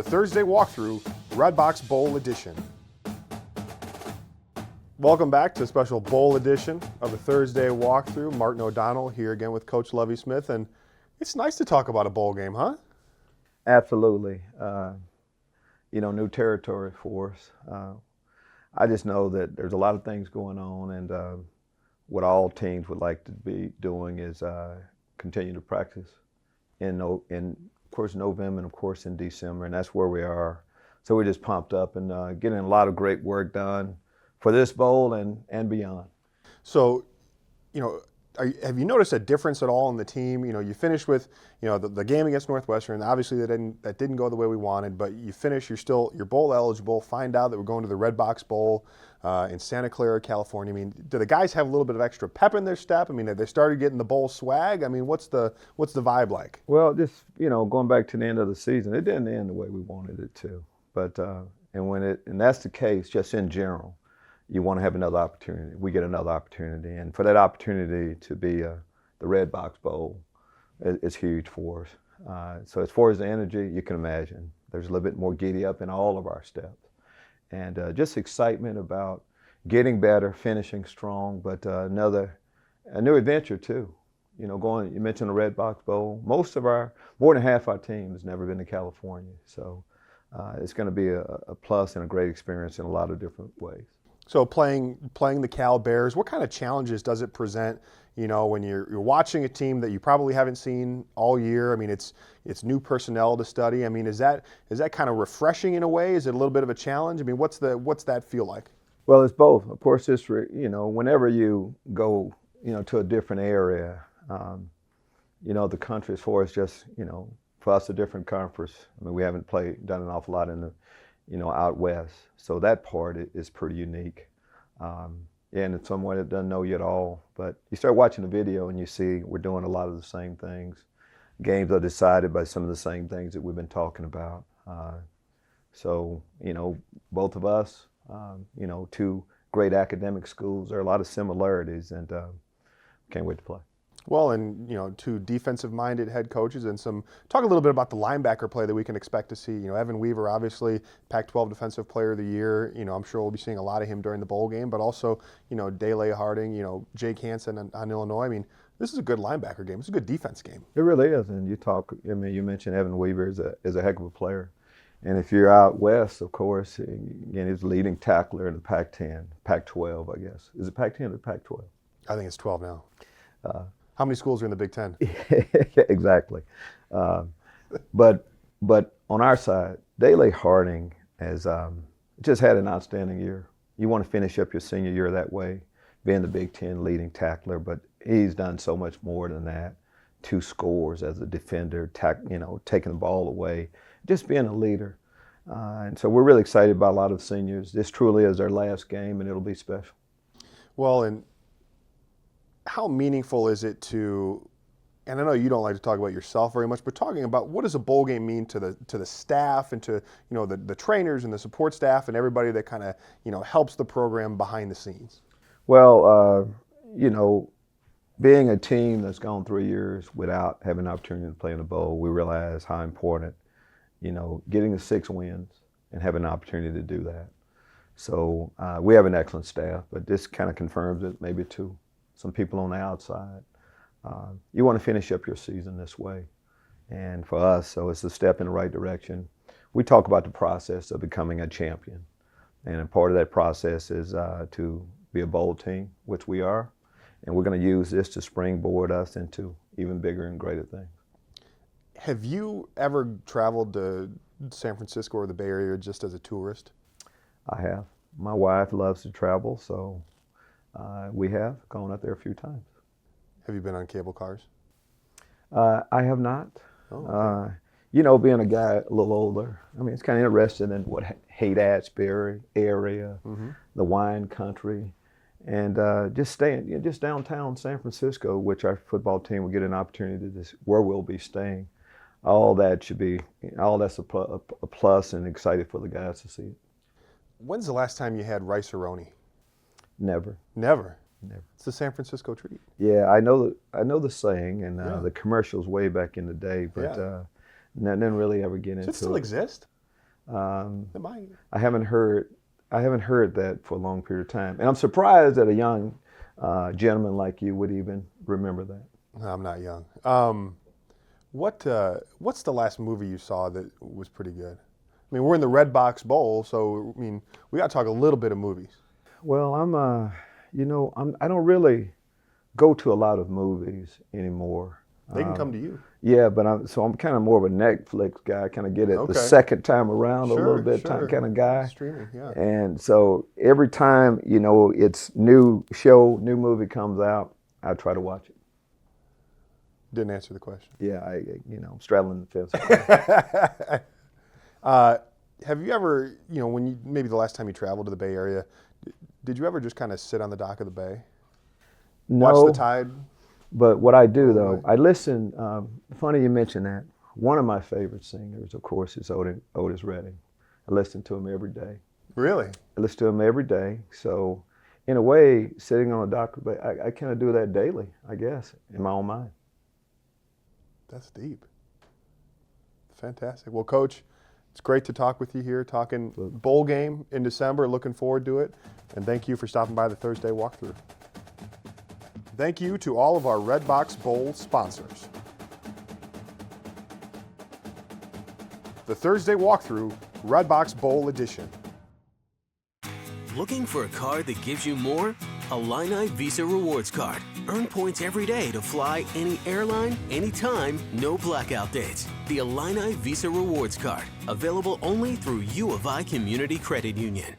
the Thursday walkthrough, Redbox Bowl edition. Welcome back to a special bowl edition of the Thursday walkthrough. Martin O'Donnell here again with Coach Lovie Smith, and it's nice to talk about a bowl game, huh? Absolutely. New territory for us. I just know that there's a lot of things going on, and what all teams would like to be doing is continue to practice in of course, November and, of course, in December, and that's where we are. So we're just pumped up and getting a lot of great work done for this bowl and beyond. So, have you noticed a difference at all in the team? You finished with, the game against Northwestern. Obviously, that didn't go the way we wanted, but you finish. You're bowl eligible. Find out that we're going to the Redbox Bowl in Santa Clara, California. I mean, do the guys have a little bit of extra pep in their step? I mean, have they started getting the bowl swag? I mean, what's the vibe like? Well, just going back to the end of the season, it didn't end the way we wanted it to. But and that's the case, just in general. You want to have another opportunity. We get another opportunity, and for that opportunity to be the Redbox Bowl is huge for us. So as far as the energy, you can imagine there's a little bit more giddy up in all of our steps, and just excitement about getting better, finishing strong, but a new adventure too. You mentioned the Redbox Bowl. More than half our team has never been to California, so it's going to be a plus and a great experience in a lot of different ways. So playing the Cal Bears, what kind of challenges does it present, when you're watching a team that you probably haven't seen all year? I mean, it's new personnel to study. I mean, is that kind of refreshing in a way? Is it a little bit of a challenge? I mean, what's that feel like? Well, it's both. Of course, whenever you go, to a different area, the country, as far as just, for us, a different conference. I mean, we haven't done an awful lot in the out west. So that part is pretty unique. And in someone that doesn't know you at all. But you start watching the video and you see we're doing a lot of the same things. Games are decided by some of the same things that we've been talking about. So, both of us, two great academic schools, there are a lot of similarities, and can't wait to play. Well, and two defensive-minded head coaches, and talk a little bit about the linebacker play that we can expect to see. Evan Weaver, obviously Pac-12 Defensive Player of the Year. I'm sure we'll be seeing a lot of him during the bowl game, but also Dele Harding, Jake Hansen on Illinois. I mean, this is a good linebacker game. It's a good defense game. It really is, and you mentioned Evan Weaver is a heck of a player, and if you're out west, of course, again, he's the leading tackler in the Pac-10, Pac-12, I guess. Is it Pac-10 or Pac-12? I think it's 12 now. How many schools are in the Big Ten? Exactly. But on our side, Dele Harding has just had an outstanding year. You want to finish up your senior year that way, being the Big Ten leading tackler, but he's done so much more than that. 2 scores as a defender, taking the ball away, just being a leader. And so we're really excited about a lot of the seniors. This truly is their last game, and it'll be special. Well, and how meaningful is it and I know you don't like to talk about yourself very much, but talking about what does a bowl game mean to the staff and to the trainers and the support staff and everybody that kind of helps the program behind the scenes? Well, being a team that's gone 3 years without having an opportunity to play in a bowl, we realize how important getting the 6 wins and having an opportunity to do that. So we have an excellent staff, but this kind of confirms it, maybe too. Some people on the outside. You want to finish up your season this way. And for us, so it's a step in the right direction. We talk about the process of becoming a champion. And a part of that process is to be a bowl team, which we are. And we're going to use this to springboard us into even bigger and greater things. Have you ever traveled to San Francisco or the Bay Area just as a tourist? I have. My wife loves to travel, so we have gone up there a few times. Have you been on cable cars? I have not. Oh, okay. Being a guy a little older, I mean, it's kind of interesting in what Haight-Ashbury area, the wine country, and just staying, just downtown San Francisco, which our football team will get an opportunity where we'll be staying. All that's a plus, and excited for the guys to see it. When's the last time you had rice-a-roni? Never. Never? Never. It's the San Francisco treat. Yeah, I know the saying and the commercials way back in the day, but didn't really ever get into it. Does it still exist? It might. I haven't heard that for a long period of time, and I'm surprised that a young gentleman like you would even remember that. No, I'm not young. What's the last movie you saw that was pretty good? I mean, we're in the Redbox Bowl, so I mean, we got to talk a little bit of movies. Well, I don't really go to a lot of movies anymore. They can come to you. Yeah, but I'm kind of more of a Netflix guy. I kind of get it the Okay. second time around a little bit Sure. kind of guy. Streaming, yeah. And so every time, it's new show, new movie comes out, I try to watch it. Didn't answer the question. Yeah, I'm straddling the fence. Have you ever, maybe the last time you traveled to the Bay Area, did you ever just kind of sit on the dock of the bay? No, Watch the tide? but what I do though, I listen. Funny you mention that. One of my favorite singers, of course, is Otis Redding. I listen to him every day. Really? I listen to him every day. So, in a way, sitting on a dock of the bay, I kind of do that daily, I guess, in my own mind. That's deep. Fantastic. Well, Coach, it's great to talk with you here, talking bowl game in December. Looking forward to it. And thank you for stopping by the Thursday walkthrough. Thank you to all of our Redbox Bowl sponsors. The Thursday walkthrough, Redbox Bowl edition. Looking for a card that gives you more? Illini Visa Rewards Card. Earn points every day to fly any airline, anytime, no blackout dates. The Illini Visa Rewards Card. Available only through U of I Community Credit Union.